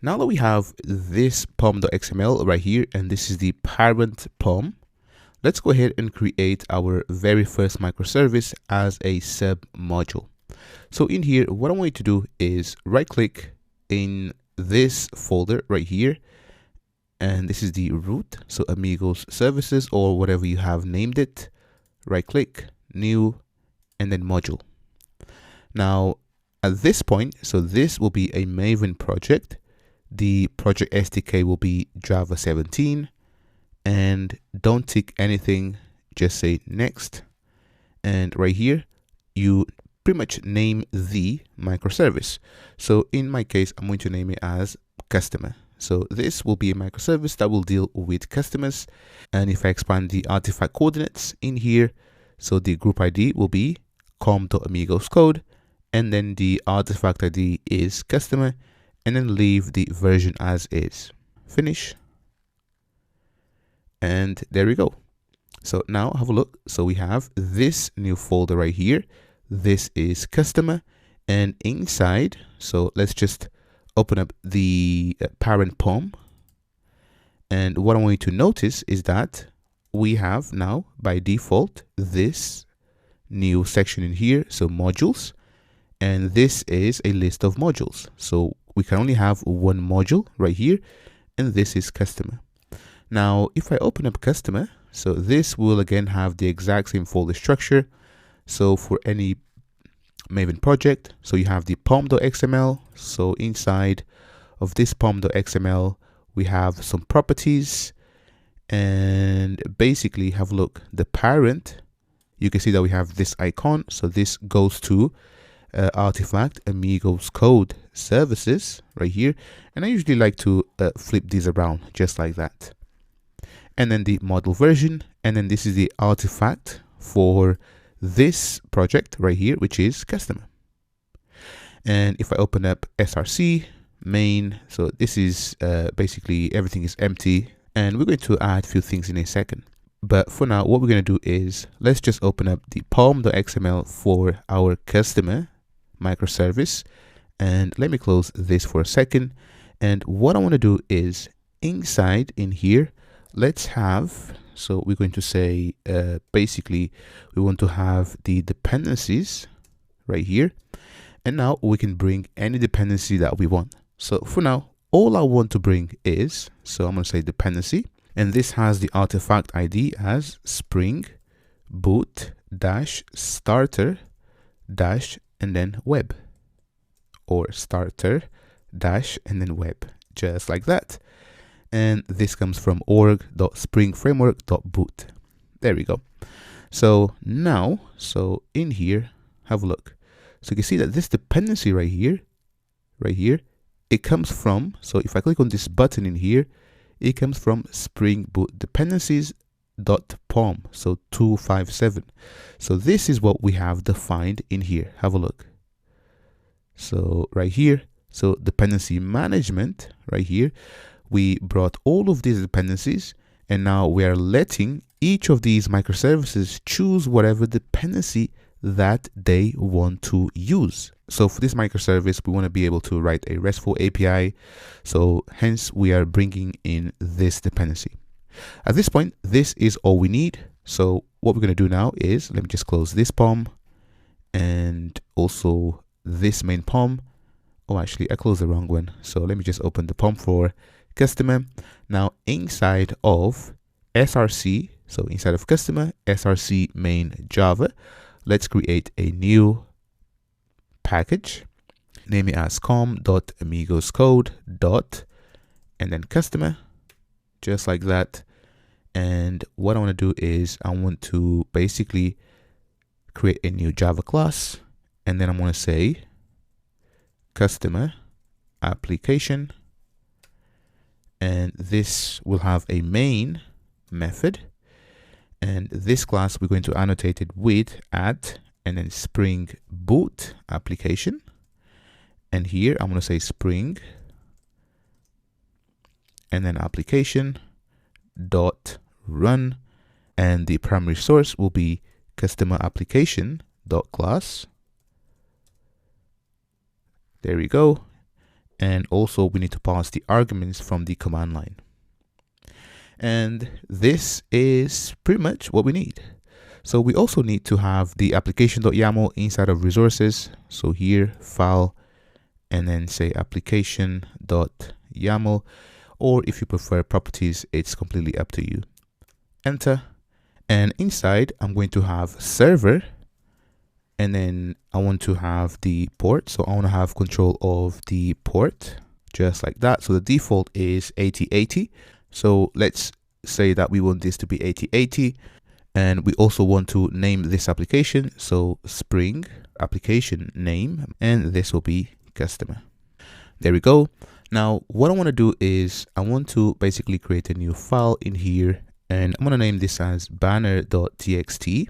Now that we have this pom.xml right here, and this is the parent pom, let's go ahead and create our very first microservice as a sub module. So in here, what I want you to do is right click in this folder right here, and this is the root, so Amigos services or whatever you have named it. Right click, new, and then module. Now at this point, so this will be a Maven project. The project SDK will be Java 17, and don't tick anything, just say next. And right here, you pretty much name the microservice. So in my case, I'm going to name it as customer. So this will be a microservice that will deal with customers. And if I expand the artifact coordinates in here, so the group ID will be com.amigos code, and then the artifact ID is customer, and then leave the version as is. Finish. And there we go. So now have a look. So we have this new folder right here. This is customer, and inside, so let's just open up the parent pom. And what I want you to notice is that we have now by default this new section in here, so modules, and this is a list of modules. So we can only have one module right here, and this is customer. Now, if I open up customer, so this will again have the exact same folder structure. So for any Maven project, so you have the pom.xml. So inside of this pom.xml, we have some properties, and basically have a look. The parent, you can see that we have this icon. So this goes to artifact Amigos code services right here. And I usually like to flip these around just like that. And then the model version, and then this is the artifact for this project right here, which is customer. And if I open up src main, so this is basically everything is empty, and we're going to add a few things in a second. But for now, what we're going to do is let's just open up the pom.xml for our customer microservice, and let me close this for a second. And what I want to do is inside in here, let's have, so we're going to say basically we want to have the dependencies right here, and now we can bring any dependency that we want. So for now, all I want to bring is, so I'm going to say dependency, and this has the artifact ID as spring boot dash starter dash and then web, or starter dash and then web, just like that. And this comes from org.springframework.boot. There we go. So now, so in here, have a look. So you can see that this dependency right here, it comes from, so if I click on this button in here, it comes from Spring Boot dependencies.pom, so 257. So this is what we have defined in here. Have a look. So right here, so dependency management right here, we brought all of these dependencies, and now we are letting each of these microservices choose whatever dependency that they want to use. So for this microservice, we want to be able to write a RESTful API. So hence we are bringing in this dependency. At this point, this is all we need. So what we're going to do now is, let me just close this pom and also this main pom. Oh, actually I closed the wrong one. So let me just open the pom for customer. Now inside of src, so inside of customer, src main Java, let's create a new package, name it as com.amigoscode and then customer, just like that. And what I want to do is I want to basically create a new Java class, and then I'm going to say customer application, and this will have a main method, and this class we're going to annotate it with @ and then spring boot application, and here I'm going to say spring and then application dot run, and the primary source will be customer application dot class. There we go. And also we need to pass the arguments from the command line. And this is pretty much what we need. So we also need to have the application.yaml inside of resources. So here, file, and then say application.yaml, or if you prefer properties, it's completely up to you. Enter. And inside, I'm going to have server, and then I want to have the port. So I want to have control of the port, just like that. So the default is 8080. So let's say that we want this to be 8080. And we also want to name this application. So Spring application name, and this will be customer. There we go. Now, what I want to do is I want to basically create a new file in here, and I'm going to name this as banner.txt,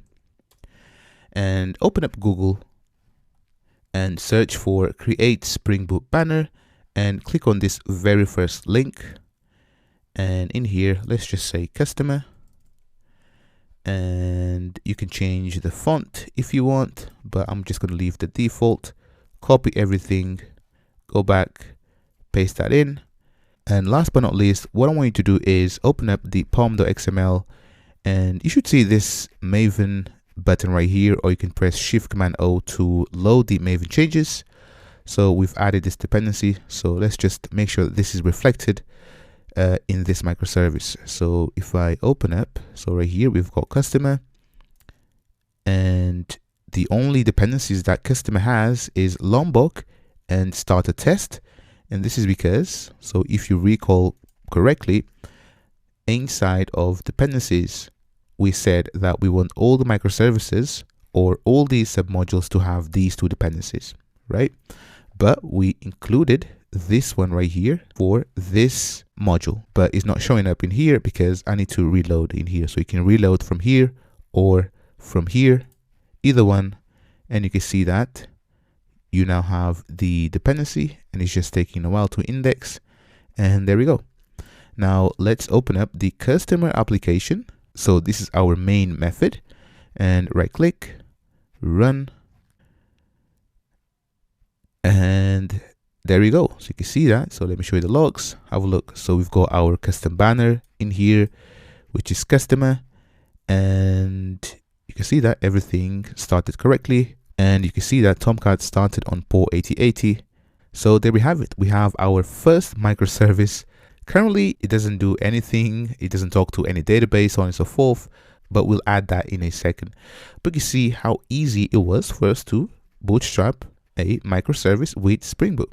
and open up Google and search for create Spring Boot banner, and click on this very first link. And in here, let's just say customer. And you can change the font if you want, but I'm just going to leave the default. Copy everything, go back, paste that in. And last but not least, what I want you to do is open up the pom.xml, and you should see this Maven button right here, or you can press Shift Command O to load the Maven changes. So we've added this dependency. So let's just make sure that this is reflected in this microservice. So if I open up, so right here we've got customer, and the only dependencies that customer has is Lombok and start a test. And this is because, so if you recall correctly, inside of dependencies, we said that we want all the microservices or all these submodules to have these two dependencies, right? But we included this one right here for this module, but it's not showing up in here because I need to reload in here. So you can reload from here or from here, either one, and you can see that you now have the dependency, and it's just taking a while to index. And there we go. Now let's open up the customer application. So this is our main method, and right click, run, and there we go. So you can see that. So let me show you the logs. Have a look. So we've got our custom banner in here, which is customer, and you can see that everything started correctly, and you can see that Tomcat started on port 8080. So there we have it. We have our first microservice. Currently, it doesn't do anything. It doesn't talk to any database, so on and so forth, but we'll add that in a second. But you see how easy it was for us to bootstrap a microservice with Spring Boot.